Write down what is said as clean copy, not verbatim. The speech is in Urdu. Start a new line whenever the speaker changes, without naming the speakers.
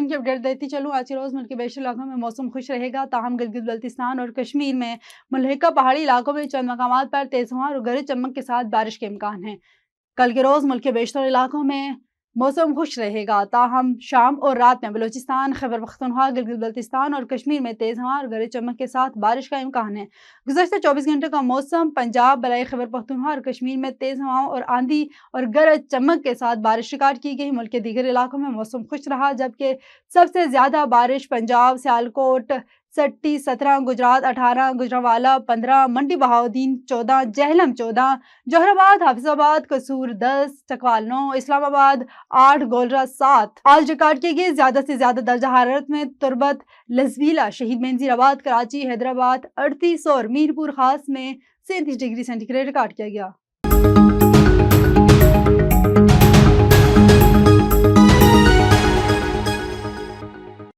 موسم کی اپڈیٹ دیتی چلوں۔ آج کے روز ملک کے بیشتر علاقوں میں موسم خوش رہے گا، تاہم گلگت بلتستان اور کشمیر میں ملحقہ پہاڑی علاقوں میں چند مقامات پر تیز ہوا اور گرج چمک کے ساتھ بارش کے امکان ہیں۔ کل کے روز ملک کے بیشتر علاقوں میں موسم خوش رہے گا، تاہم شام اور رات میں بلوچستان، خیبر پختونخوا، گلگت بلتستان اور کشمیر میں تیز ہوا اور گرج چمک کے ساتھ بارش کا امکان ہے۔ گزشتہ 24 گھنٹوں کا موسم پنجاب، بلائے خیبر پختونخوا اور کشمیر میں تیز ہواؤں اور آندھی اور گرج چمک کے ساتھ بارش ریکارڈ کی گئی۔ ملک کے دیگر علاقوں میں موسم خوش رہا، جبکہ سب سے زیادہ بارش پنجاب، سیالکوٹ 17، گجرات 18، گجرانوالہ 15، منڈی بہاؤالدین 14، جہلم 14، جوہر آباد، حافظ آباد، قصور 10، چکوال 9، اسلام آباد 8، گولرہ 7 آج ریکارڈ کی گئی۔ زیادہ سے زیادہ درجہ حرارت میں تربت، لسبیلا، شہید بینظیر آباد، کراچی، حیدرآباد 38 اور میرپور خاص میں 37 ڈگری سینٹی گریڈ ریکارڈ کیا گیا۔